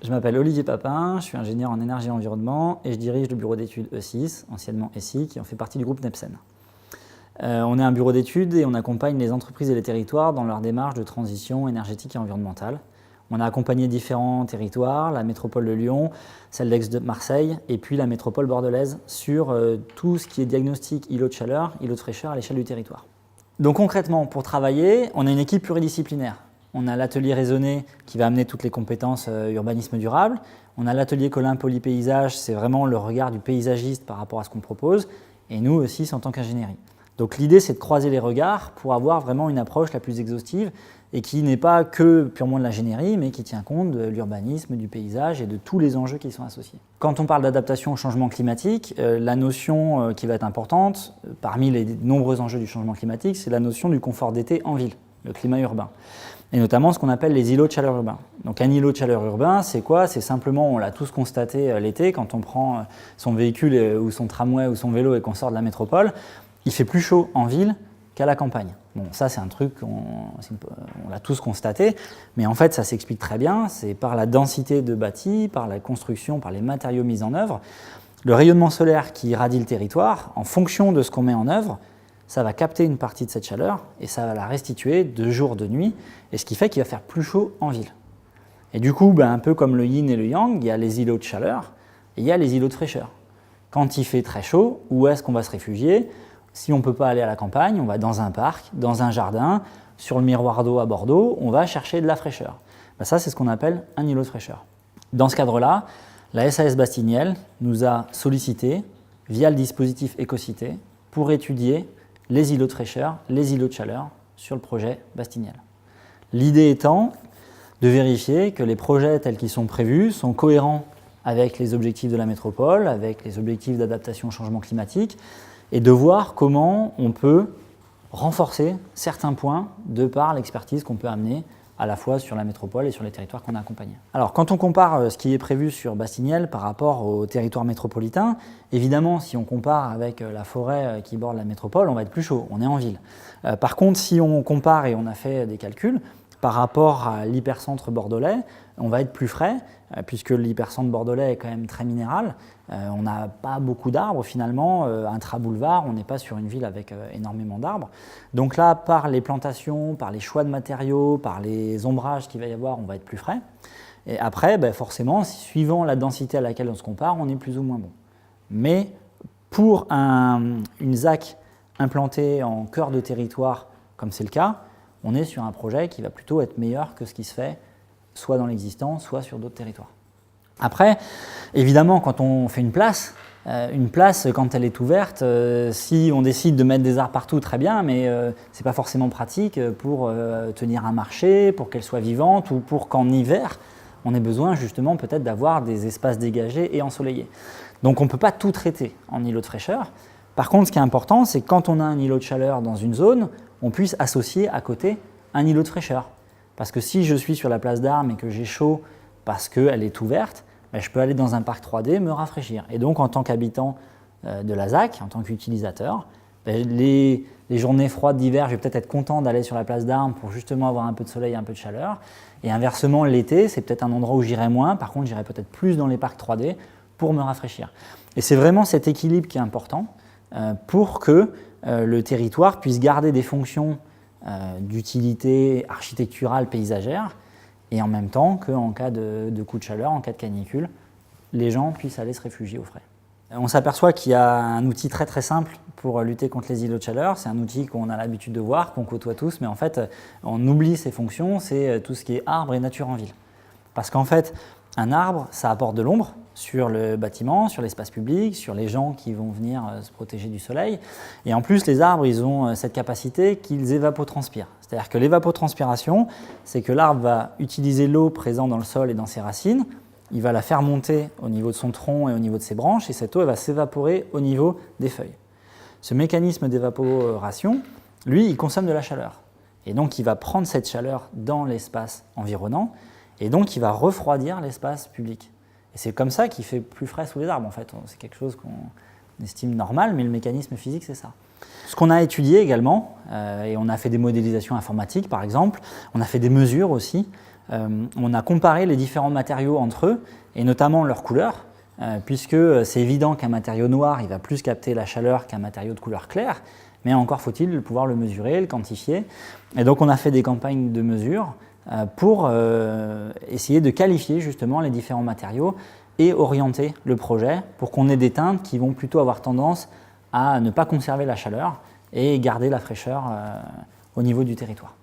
Je m'appelle Olivier Papin, je suis ingénieur en énergie et environnement et je dirige le bureau d'études E6, anciennement ESI, qui en fait partie du groupe Nepsen. On est un bureau d'études et on accompagne les entreprises et les territoires dans leur démarche de transition énergétique et environnementale. On a accompagné différents territoires, la métropole de Lyon, celle d'Aix-Marseille et puis la métropole bordelaise sur tout ce qui est diagnostic îlot de chaleur, îlot de fraîcheur à l'échelle du territoire. Donc concrètement, pour travailler, on a une équipe pluridisciplinaire. On a l'atelier raisonné qui va amener toutes les compétences urbanisme durable. On a l'atelier Colin Polypaysage, c'est vraiment le regard du paysagiste par rapport à ce qu'on propose. Et nous aussi, en tant qu'ingénierie. Donc l'idée, c'est de croiser les regards pour avoir vraiment une approche la plus exhaustive et qui n'est pas que purement de l'ingénierie, mais qui tient compte de l'urbanisme, du paysage et de tous les enjeux qui y sont associés. Quand on parle d'adaptation au changement climatique, la notion qui va être importante, parmi les nombreux enjeux du changement climatique, c'est la notion du confort d'été en ville, le climat urbain. Et notamment ce qu'on appelle les îlots de chaleur urbains. Donc un îlot de chaleur urbain, c'est quoi? C'est simplement, on l'a tous constaté l'été, quand on prend son véhicule ou son tramway ou son vélo et qu'on sort de la métropole, il fait plus chaud en ville qu'à la campagne. Bon, ça c'est un truc, on l'a tous constaté, mais en fait ça s'explique très bien, c'est par la densité de bâtis, par la construction, par les matériaux mis en œuvre. Le rayonnement solaire qui irradie le territoire, en fonction de ce qu'on met en œuvre, ça va capter une partie de cette chaleur et ça va la restituer de jour, de nuit, et ce qui fait qu'il va faire plus chaud en ville. Et du coup, un peu comme le yin et le yang, il y a les îlots de chaleur et il y a les îlots de fraîcheur. Quand il fait très chaud, où est-ce qu'on va se réfugier? Si on ne peut pas aller à la campagne, on va dans un parc, dans un jardin, sur le miroir d'eau à Bordeaux, on va chercher de la fraîcheur. Ça, c'est ce qu'on appelle un îlot de fraîcheur. Dans ce cadre-là, la SAS Bastiniel nous a sollicité, via le dispositif Écocité, pour étudier les îlots de fraîcheur, les îlots de chaleur sur le projet Bastiniel. L'idée étant de vérifier que les projets tels qu'ils sont prévus sont cohérents avec les objectifs de la métropole, avec les objectifs d'adaptation au changement climatique, et de voir comment on peut renforcer certains points de par l'expertise qu'on peut amener à la fois sur la métropole et sur les territoires qu'on a accompagnés. Alors quand on compare ce qui est prévu sur Bastiniel par rapport au territoire métropolitain, évidemment si on compare avec la forêt qui borde la métropole, on va être plus chaud, on est en ville. Par contre si on compare, et on a fait des calculs, par rapport à l'hypercentre bordelais, on va être plus frais, puisque l'hypercentre bordelais est quand même très minéral. On n'a pas beaucoup d'arbres finalement, intra-boulevard, on n'est pas sur une ville avec énormément d'arbres. Donc là, par les plantations, par les choix de matériaux, par les ombrages qu'il va y avoir, on va être plus frais. Et après, forcément, suivant la densité à laquelle on se compare, on est plus ou moins bon. Mais pour une ZAC implantée en cœur de territoire, comme c'est le cas, on est sur un projet qui va plutôt être meilleur que ce qui se fait soit dans l'existant, soit sur d'autres territoires. Après, évidemment, quand on fait une place, quand elle est ouverte, si on décide de mettre des arbres partout, très bien, mais ce n'est pas forcément pratique pour tenir un marché, pour qu'elle soit vivante ou pour qu'en hiver, on ait besoin justement peut-être d'avoir des espaces dégagés et ensoleillés. Donc on ne peut pas tout traiter en îlot de fraîcheur. Par contre, ce qui est important, c'est que quand on a un îlot de chaleur dans une zone, on puisse associer à côté un îlot de fraîcheur. Parce que si je suis sur la place d'Armes et que j'ai chaud parce qu'elle est ouverte, je peux aller dans un parc 3D me rafraîchir. Et donc en tant qu'habitant de la ZAC, en tant qu'utilisateur, les journées froides d'hiver, je vais peut-être être content d'aller sur la place d'Armes pour justement avoir un peu de soleil et un peu de chaleur. Et inversement, l'été, c'est peut-être un endroit où j'irai moins, par contre j'irai peut-être plus dans les parcs 3D pour me rafraîchir. Et c'est vraiment cet équilibre qui est important pour que le territoire puisse garder des fonctions d'utilité architecturale, paysagère, et en même temps qu'en cas de coup de chaleur, en cas de canicule, les gens puissent aller se réfugier au frais. On s'aperçoit qu'il y a un outil très très simple pour lutter contre les îlots de chaleur, c'est un outil qu'on a l'habitude de voir, qu'on côtoie tous, mais en fait on oublie ses fonctions, c'est tout ce qui est arbre et nature en ville. Parce qu'en fait, un arbre, ça apporte de l'ombre sur le bâtiment, sur l'espace public, sur les gens qui vont venir se protéger du soleil. Et en plus, les arbres, ils ont cette capacité qu'ils évapotranspirent. C'est-à-dire que l'évapotranspiration, c'est que l'arbre va utiliser l'eau présente dans le sol et dans ses racines, il va la faire monter au niveau de son tronc et au niveau de ses branches, et cette eau elle va s'évaporer au niveau des feuilles. Ce mécanisme d'évaporation, lui, il consomme de la chaleur. Et donc, il va prendre cette chaleur dans l'espace environnant, et donc il va refroidir l'espace public. Et c'est comme ça qu'il fait plus frais sous les arbres, en fait. C'est quelque chose qu'on estime normal, mais le mécanisme physique, c'est ça. Ce qu'on a étudié également, et on a fait des modélisations informatiques, par exemple, on a fait des mesures aussi, on a comparé les différents matériaux entre eux, et notamment leurs couleurs, puisque c'est évident qu'un matériau noir il va plus capter la chaleur qu'un matériau de couleur claire, mais encore faut-il pouvoir le mesurer, le quantifier. Et donc on a fait des campagnes de mesure pour essayer de qualifier justement les différents matériaux et orienter le projet pour qu'on ait des teintes qui vont plutôt avoir tendance à ne pas conserver la chaleur et garder la fraîcheur au niveau du territoire.